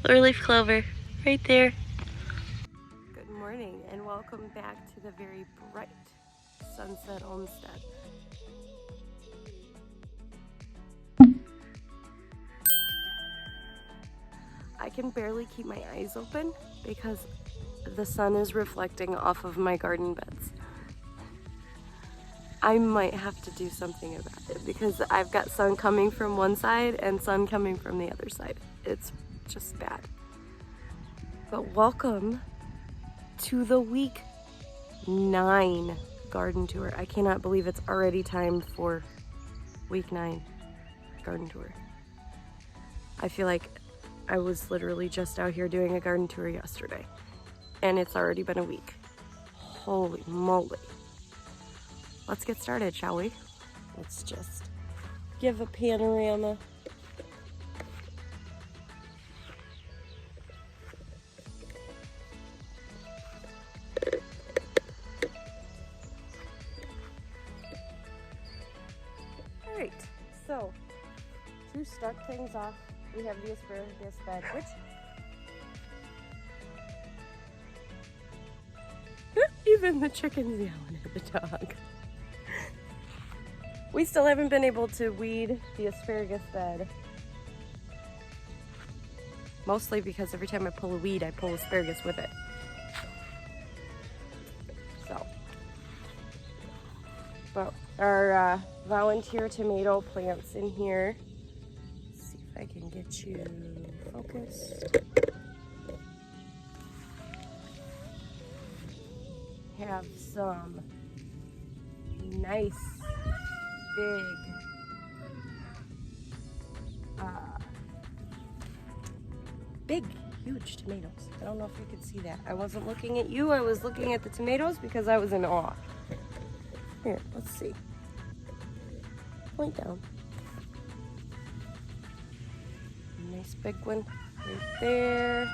Or leaf clover, right there. Good morning and welcome back to the very bright Sunset Homestead. I can barely keep my eyes open because the sun is reflecting off of my garden beds. I might have to do something about it because I've got sun coming from one side and sun coming from the other side. It's just bad. But welcome to the week 9 garden tour. I cannot believe it's already time for week 9 garden tour. I feel like I was literally just out here doing a garden tour yesterday and it's already been a week. Holy moly. Let's get started, shall we? Let's just give a panorama. All right, so to start things off, we have the asparagus bed, which even the chickens yelling at the dog. We still haven't been able to weed the asparagus bed. Mostly because every time I pull a weed, I pull asparagus with it. So, but our volunteer tomato plants in here. Let's see if I can get you focused. Have some nice big, huge tomatoes. I don't know if you could see that. I wasn't looking at you, I was looking at the tomatoes because I was in awe. Here, let's see. Point down. Nice big one right there.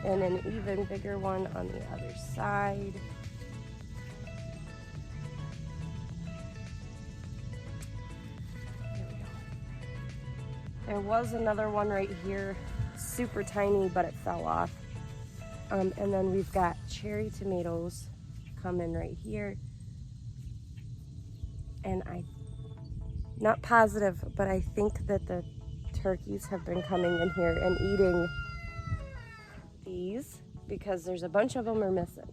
And an even bigger one on the other side. There we go. There was another one right here, super tiny, but it fell off. And then we've got cherry tomatoes coming right here. And I'm not positive, but I think that the turkeys have been coming in here and eating these because there's a bunch of them are missing.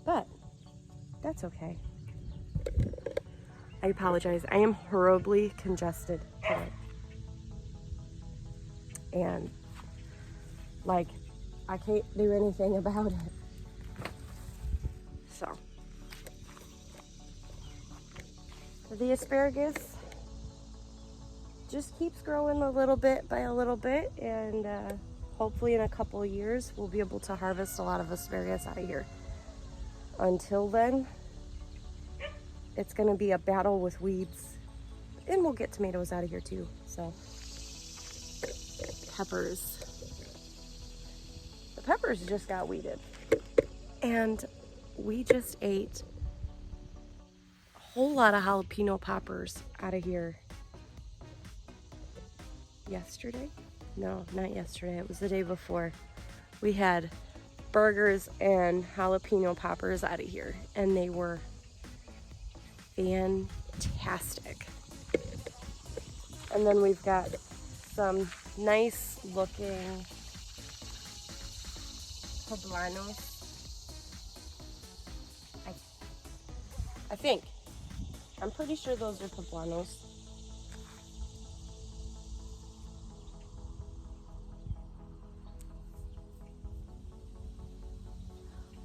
But that's okay. I apologize. I am horribly congested today. And like, I can't do anything about it. So, the asparagus just keeps growing a little bit by a little bit, and hopefully in a couple of years we'll be able to harvest a lot of asparagus out of here. Until then, it's gonna be a battle with weeds, and we'll get tomatoes out of here too. So, peppers. The peppers just got weeded, and we just ate a whole lot of jalapeno poppers out of here yesterday. No, not yesterday. It was the day before. We had burgers and jalapeno poppers out of here, and they were fantastic. And then we've got some nice looking poblanos. I think. I'm pretty sure those are poblanos.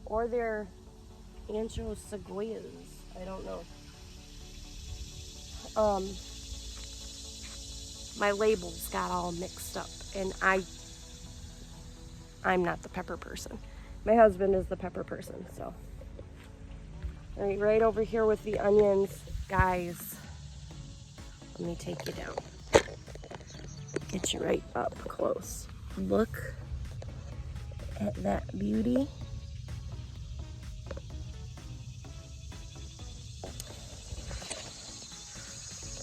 Or they're ancho sequoias. I don't know. My labels got all mixed up, and I'm not the pepper person. My husband is the pepper person, so. All right over here with the onions, guys. Let me take you down. Get you right up close. Look at that beauty.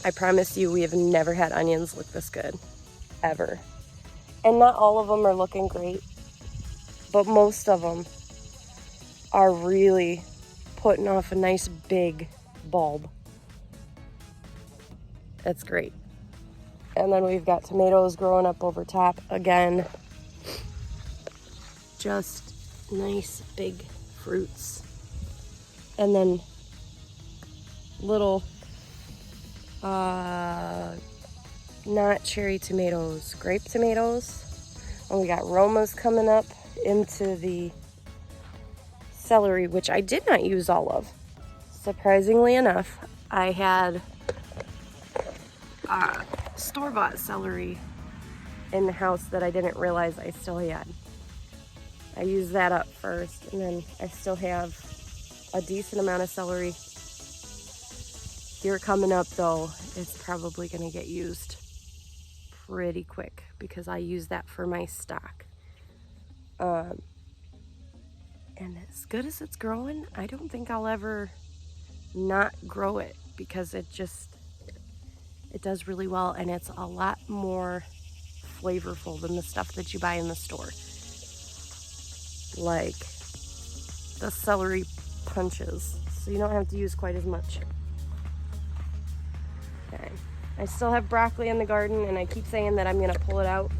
I promise you, we have never had onions look this good, ever. And not all of them are looking great, but most of them are really putting off a nice big bulb. That's great. And then we've got tomatoes growing up over top again. Just nice big fruits. And then little, not cherry tomatoes, grape tomatoes. And we got Romas coming up into the celery, which I did not use all of. Surprisingly enough, I had store-bought celery in the house that I didn't realize I still had. I used that up first, and then I still have a decent amount of celery. Here coming up though, it's probably gonna get used pretty quick because I use that for my stock. And as good as it's growing, I don't think I'll ever not grow it because it does really well, and it's a lot more flavorful than the stuff that you buy in the store. Like the celery punches, so you don't have to use quite as much. Okay. I still have broccoli in the garden, and I keep saying that I'm gonna pull it out,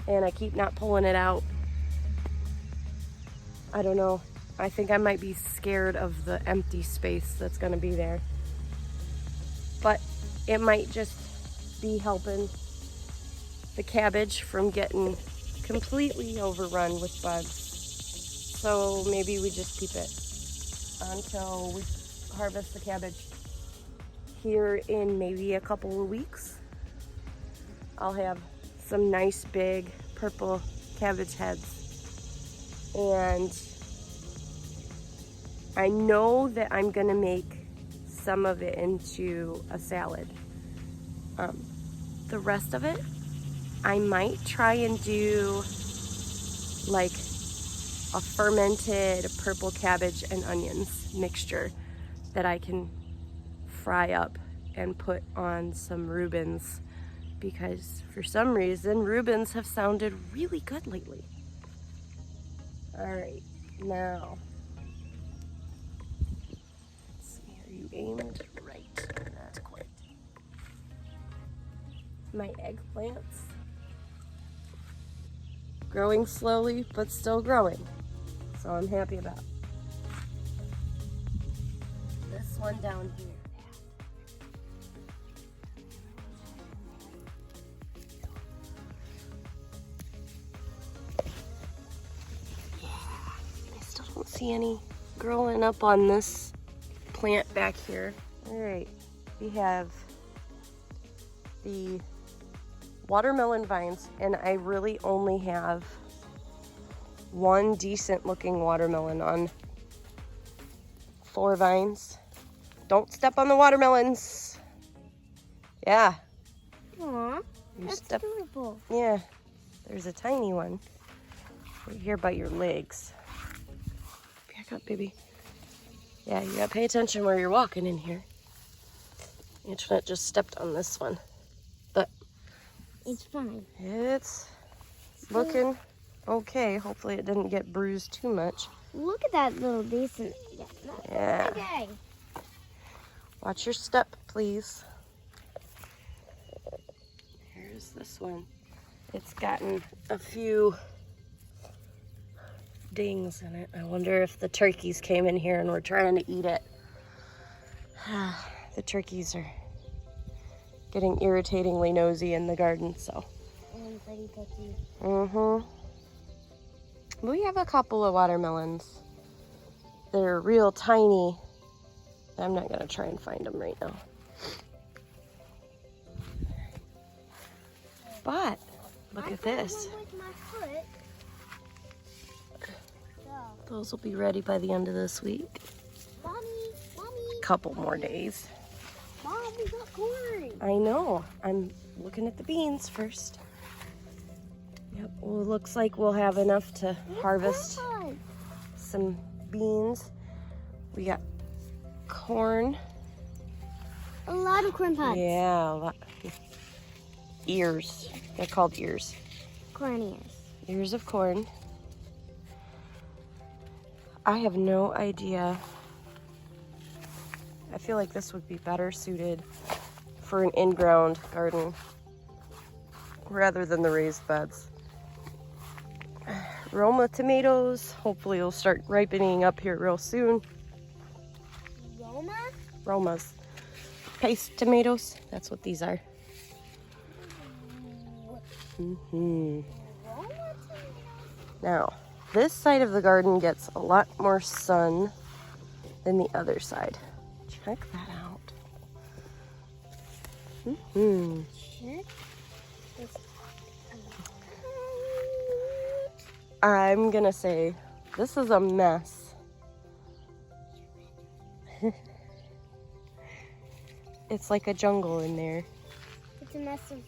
and I keep not pulling it out. I don't know. I think I might be scared of the empty space that's gonna be there. But it might just be helping the cabbage from getting completely overrun with bugs. So maybe we just keep it until we harvest the cabbage. Here in maybe a couple of weeks, I'll have some nice big purple cabbage heads. And I know that I'm gonna make some of it into a salad. The rest of it, I might try and do like a fermented purple cabbage and onions mixture that I can fry up and put on some Reubens, because for some reason Reubens have sounded really good lately. All right, now, let's see, are you aimed right? Not quite. My eggplants, growing slowly, but still growing. So I'm happy about this one down here. Don't see any growing up on this plant back here. All right, we have the watermelon vines, and I really only have one decent looking watermelon on 4 vines. Don't step on the watermelons. Yeah. Aw, that's adorable. Yeah, there's a tiny one right here by your legs. Back up, baby. Yeah, you gotta pay attention where you're walking in here. Antoinette just stepped on this one, but it's fine. It's looking okay. Hopefully it didn't get bruised too much. Look at that little decent. Yeah. Okay. Watch your step, please. Here's this one. It's gotten a few dings in it. I wonder if the turkeys came in here and were trying to eat it. The turkeys are getting irritatingly nosy in the garden, so. And pretty picky. We have a couple of watermelons. They're real tiny. I'm not gonna try and find them right now. But look at this. Those will be ready by the end of this week. Mommy. Couple more days. Mom, we got corn. I know. I'm looking at the beans first. Yep. Well, it looks like we'll have enough to harvest some beans. We got corn. A lot of corn pods. Yeah, a lot. Ears. They're called ears. corn ears. Ears of corn. I have no idea. I feel like this would be better suited for an in-ground garden rather than the raised beds. Roma tomatoes, hopefully it'll start ripening up here real soon. Roma? Romas. Paste tomatoes, that's what these are. Roma tomatoes? Now, this side of the garden gets a lot more sun than the other side. Check that out. Check this out. I'm gonna say this is a mess. It's like a jungle in there. It's a mess of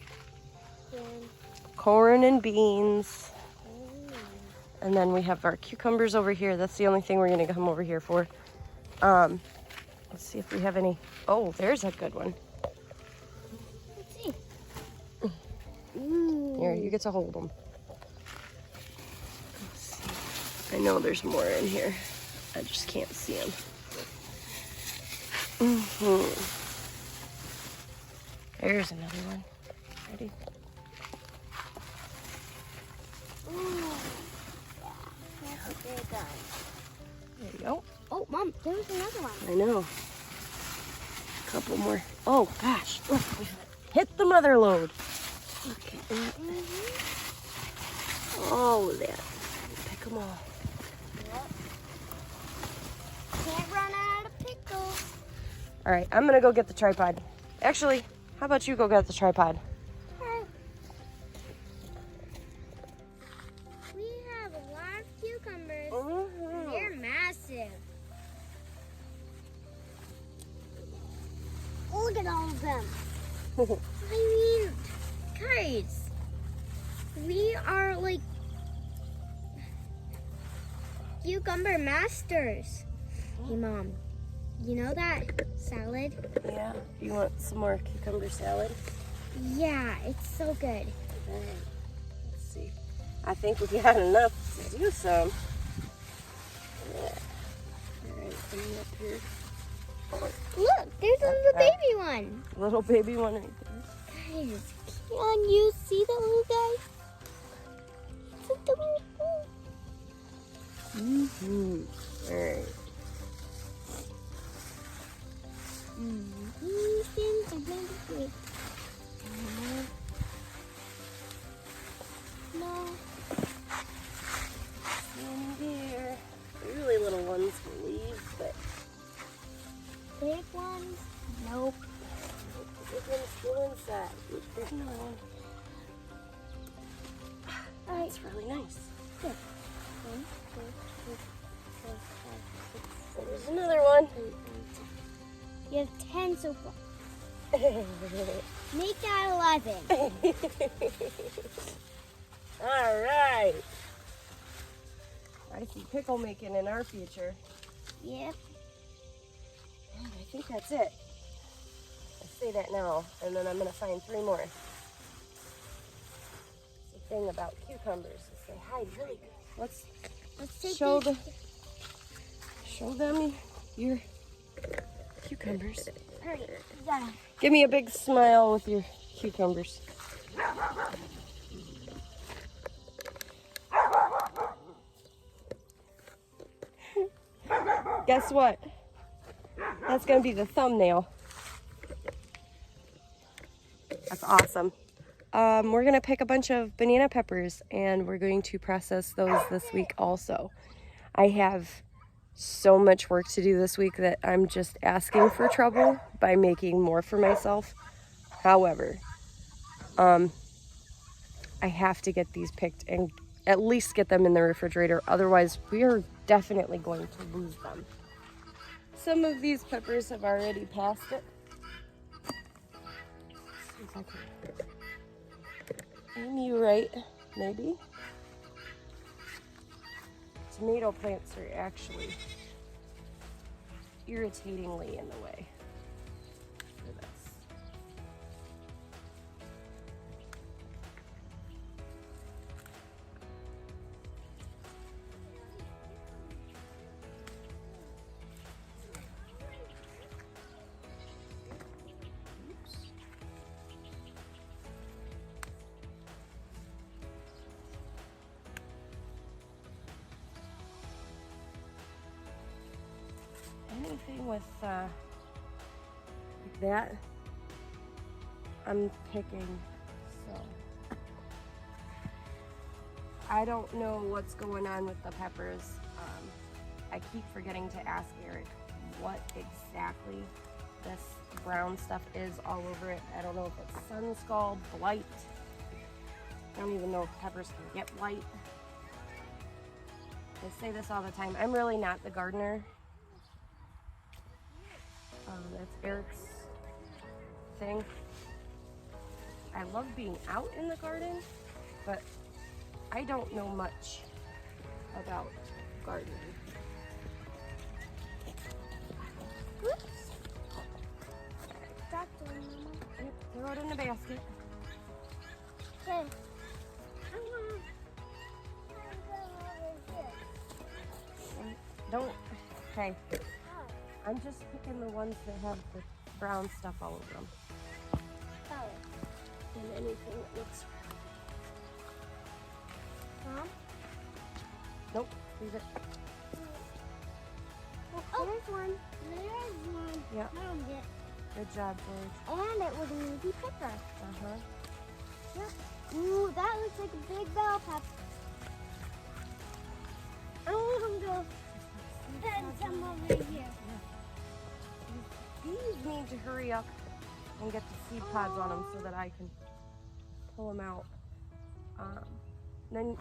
Corn and beans. And then we have our cucumbers over here. That's the only thing we're gonna come over here for. Let's see if we have any. Oh, there's a good one. Let's see. Here, you get to hold them. I know there's more in here. I just can't see them. There's another one. Ready? That's a big one. There you go. Oh, Mom, there's another one. I know. A couple more. Oh, gosh. Look, hit the mother load. Look at that. All of that. Pick them all. Can't run out of pickles. All right, I'm going to go get the tripod. Actually, how about you go get the tripod? We have a lot of cucumbers. They're massive. Look at all of them. I mean, guys, we are like cucumber masters. Hey, Mom, you know that salad? Yeah. You want some more cucumber salad? Yeah, it's so good. All right. Let's see. I think we got enough to do some. Yeah. All right, bring it up here. Look, there's a little baby one. Little baby one right there. Guys, can you see the little guy? It's adorable. All right. These things are going to be no. In here. Really little ones will leave, but Big ones? Nope. the big one's still inside. There's another one. That's really nice. Good. 1, 2, 3, 4, 5, 6, 7, There's another one. 8, 9, 10. You have 10 so far. Make that 11. All right. I see pickle making in our future. Yep. And I think that's it. I say that now, and then I'm going to find 3 more. The thing about cucumbers is they hide really good. Let's take show these. show them your cucumbers. Hurry. Yeah. Give me a big smile with your cucumbers. Guess what? That's going to be the thumbnail. That's awesome. We're going to pick a bunch of banana peppers and we're going to process those this week also. I have so much work to do this week that I'm just asking for trouble by making more for myself. However, I have to get these picked and at least get them in the refrigerator. Otherwise, we are definitely going to lose them. Some of these peppers have already passed it. See if I can aim you right, maybe. Tomato plants are actually irritatingly in the way for this. anything with like that, I'm picking. So I don't know what's going on with the peppers. I keep forgetting to ask Eric what exactly this brown stuff is all over it. I don't know if it's sun scald, blight. I don't even know if peppers can get blight. I say this all the time. I'm really not the gardener. That's Eric's thing. I love being out in the garden, but I don't know much about gardening. Whoops. That's one, Mama. Yep, throw it in the basket. Okay. I'm gonna go over here. Don't, okay. I'm just picking the ones that have the brown stuff all over them. Oh. And anything that looks, Mom? nope, leave it. Oh, there's one. There's one. Yep. Found it. Good job, George. And it was an easy pepper. Uh-huh. Yep. Ooh, that looks like a big bell pepper. I want to go spend some over here. These need to hurry up and get the seed pods on them so that I can pull them out. Then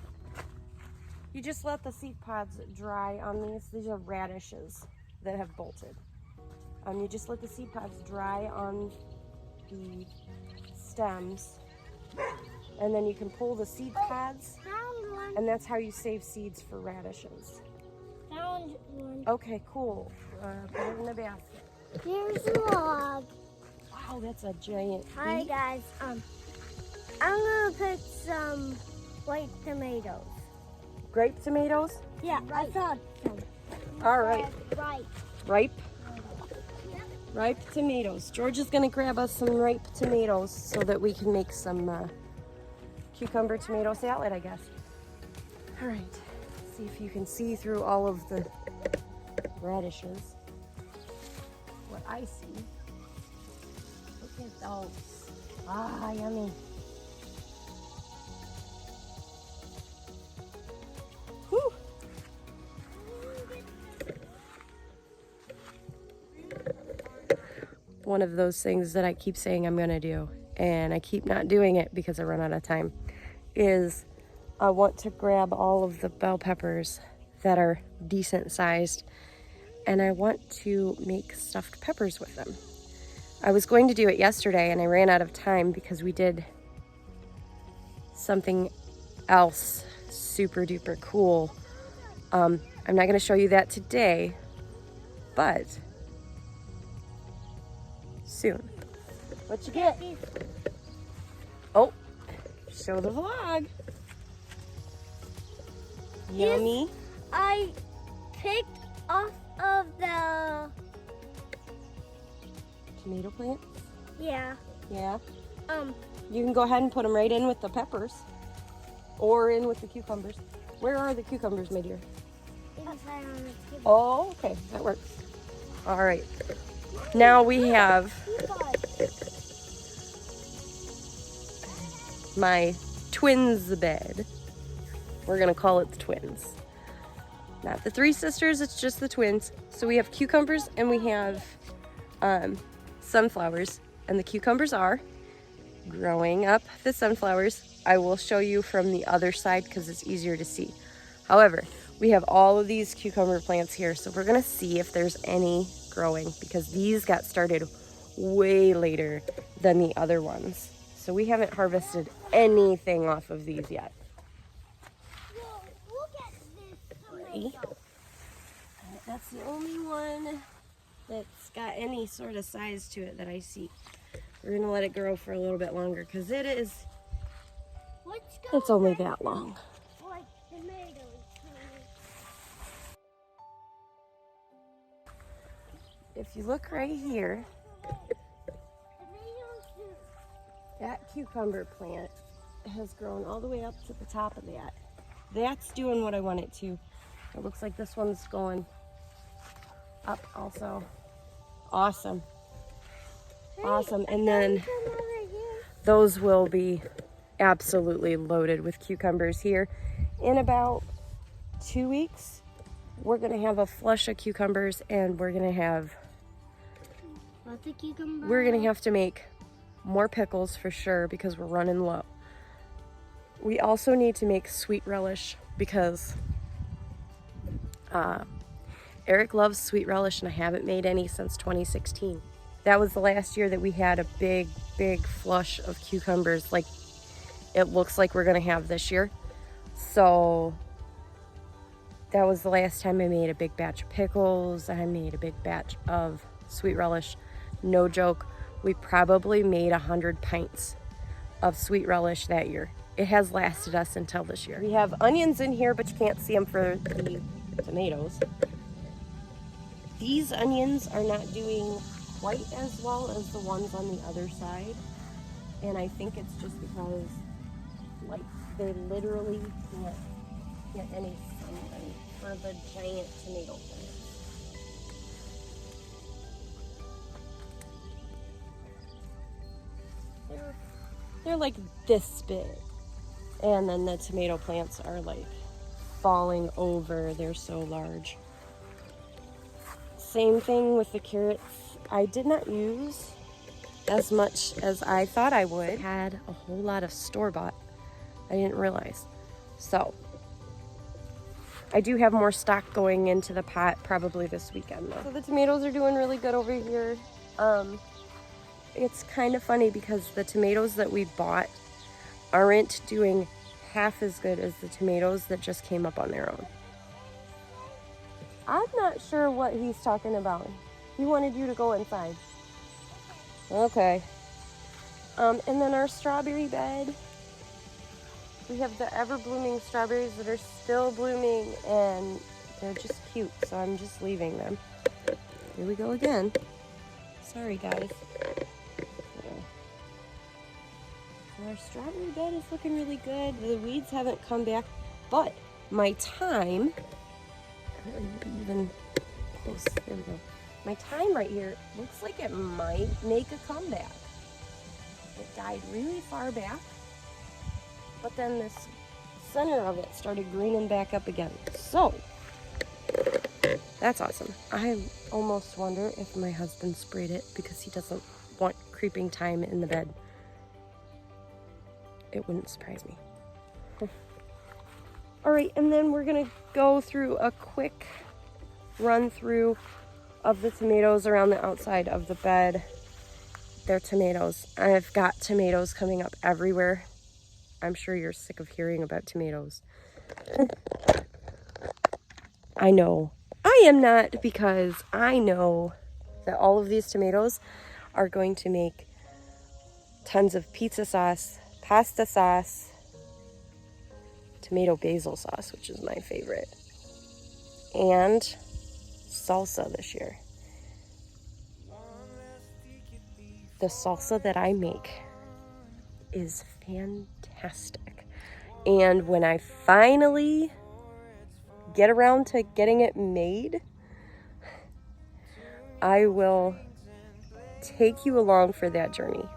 you just let the seed pods dry on these. These are radishes that have bolted. You just let the seed pods dry on the stems, and then you can pull the seed pods, Found one. and that's how you save seeds for radishes. Found one. Okay, cool. Put it in the basket. Here's the log. Wow, that's a giant Hi beet. guys. I'm gonna put some white tomatoes. Grape tomatoes? Yeah, I found some. All right. Right. Ripe? Yep. Ripe tomatoes. George is gonna grab us some ripe tomatoes so that we can make some cucumber tomato salad, I guess. All right, see if you can see through all of the radishes. What I see. Look at those. Ah, yummy. Whew. One of those things that I keep saying I'm gonna do, and I keep not doing it because I run out of time, is I want to grab all of the bell peppers that are decent sized, and I want to make stuffed peppers with them. I was going to do it yesterday and I ran out of time because we did something else super duper cool. I'm not going to show you that today, but soon. What you get? Oh, show the vlog. Yummy. I picked off of the Tomato plants? yeah. Yeah. You can go ahead and put them right in with the peppers or in with the cucumbers. Where are the cucumbers, my dear? Inside on the table. Oh, okay, that works. All right. Now we have my twins bed. We're gonna call it the twins. Not the three sisters, it's just the twins. So we have cucumbers and we have sunflowers, and the cucumbers are growing up the sunflowers. I will show you from the other side because it's easier to see. However, we have all of these cucumber plants here, so we're gonna see if there's any growing because these got started way later than the other ones. So we haven't harvested anything off of these yet. Look at this Ready? tomato. That's the only one that's got any sort of size to it that I see. We're gonna let it grow for a little bit longer because it's only that long. Like tomatoes. If you look right here, Tomatoes too. that cucumber plant has grown all the way up to the top of that. That's doing what I want it to. It looks like this one's going up also. Awesome. Hey, Awesome. I And found then some over here. those will be absolutely loaded with cucumbers here. In about 2 weeks, we're gonna have a flush of cucumbers, and we're gonna have to make more pickles for sure because we're running low. We also need to make sweet relish because Eric loves sweet relish, and I haven't made any since 2016. That was the last year that we had a big flush of cucumbers like it looks like we're gonna have this year. So that was the last time I made a big batch of pickles. I made a big batch of sweet relish. No joke, we probably made 100 pints of sweet relish that year. It has lasted us until this year. We have onions in here, but you can't see them for the tomatoes. These onions are not doing quite as well as the ones on the other side. And I think it's just because, like, they literally can't get any sunlight for the giant tomato plants. They're like this big. And then the tomato plants are like falling over. They're so large. Same thing with the carrots. I did not use as much as I thought I would. I had a whole lot of store-bought. I didn't realize. So I do have more stock going into the pot probably this weekend though. So the tomatoes are doing really good over here. It's kind of funny because the tomatoes that we bought aren't doing half as good as the tomatoes that just came up on their own. I'm not sure what he's talking about. He wanted you to go inside. Okay. And then our strawberry bed. We have the ever-blooming strawberries that are still blooming, and they're just cute, so I'm just leaving them. Here we go again. Sorry, guys. Our strawberry bed is looking really good. The weeds haven't come back, but my thyme, even close, there we go. My thyme right here looks like it might make a comeback. It died really far back, but then this center of it started greening back up again. So that's awesome. I almost wonder if my husband sprayed it because he doesn't want creeping thyme in the bed. It wouldn't surprise me. All right, and then we're gonna go through a quick run through of the tomatoes around the outside of the bed. They're tomatoes. I've got tomatoes coming up everywhere. I'm sure you're sick of hearing about tomatoes. I know. I am not, because I know that all of these tomatoes are going to make tons of pizza sauce, pasta sauce, tomato basil sauce, which is my favorite, and salsa this year. The salsa that I make is fantastic. And when I finally get around to getting it made, I will take you along for that journey.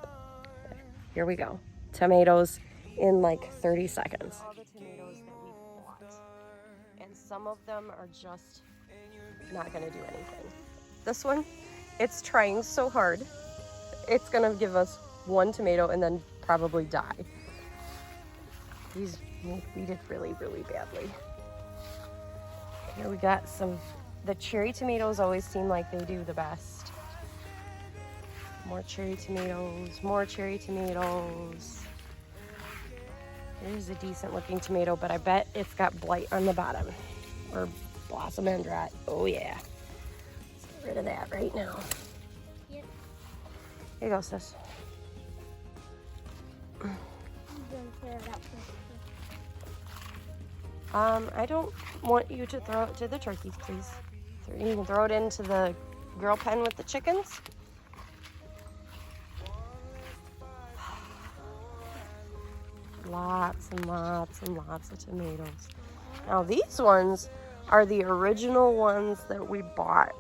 Here we go. Tomatoes in like 30 seconds. All the tomatoes that we bought. And some of them are just not gonna do anything. This one, it's trying so hard. It's gonna give us one tomato and then probably die. These we did really, really badly. Here we got the cherry tomatoes always seem like they do the best. More cherry tomatoes, more cherry tomatoes. Here's a decent looking tomato, but I bet it's got blight on the bottom. Or blossom end rot. Oh yeah. Let's get rid of that right now. Yep. Here you go, sis. I don't want you to throw it to the turkeys, please. You can throw it into the girl pen with the chickens. Lots and lots and lots of tomatoes. Now these ones are the original ones that we bought.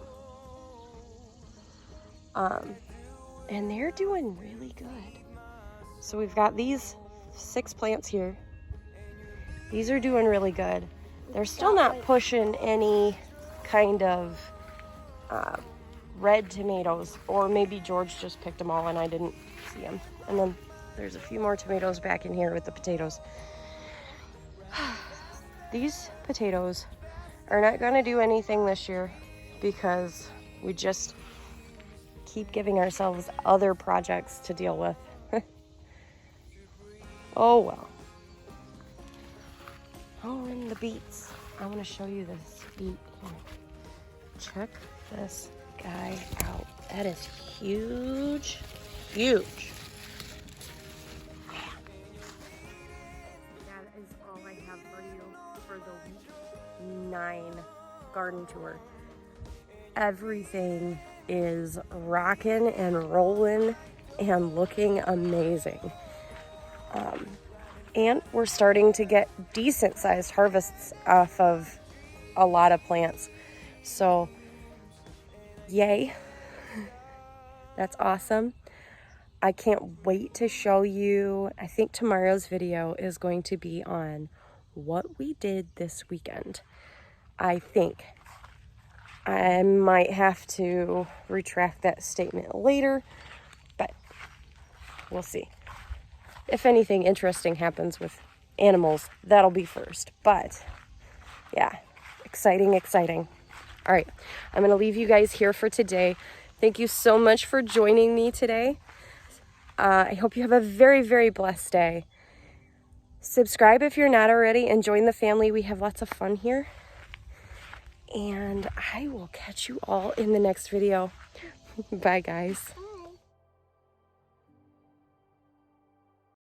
And they're doing really good. So we've got these 6 plants here. These are doing really good. They're still not pushing any kind of red tomatoes, or maybe George just picked them all and I didn't see them. And then there's a few more tomatoes back in here with the potatoes. These potatoes are not going to do anything this year because we just keep giving ourselves other projects to deal with. Oh well. Oh, and the beets. I want to show you this beet here. Check this guy out. That is huge. Huge. That is all I have for you for the week 9 garden tour. Everything is rocking and rolling and looking amazing. And we're starting to get decent sized harvests off of a lot of plants. So, yay. That's awesome. I can't wait to show you. I think tomorrow's video is going to be on what we did this weekend. I think. I might have to retract that statement later, but we'll see. If anything interesting happens with animals, that'll be first. But yeah, exciting, exciting. All right, I'm going to leave you guys here for today. Thank you so much for joining me today. I hope you have a very, very blessed day. Subscribe if you're not already and join the family. We have lots of fun here. And I will catch you all in the next video. Bye, guys.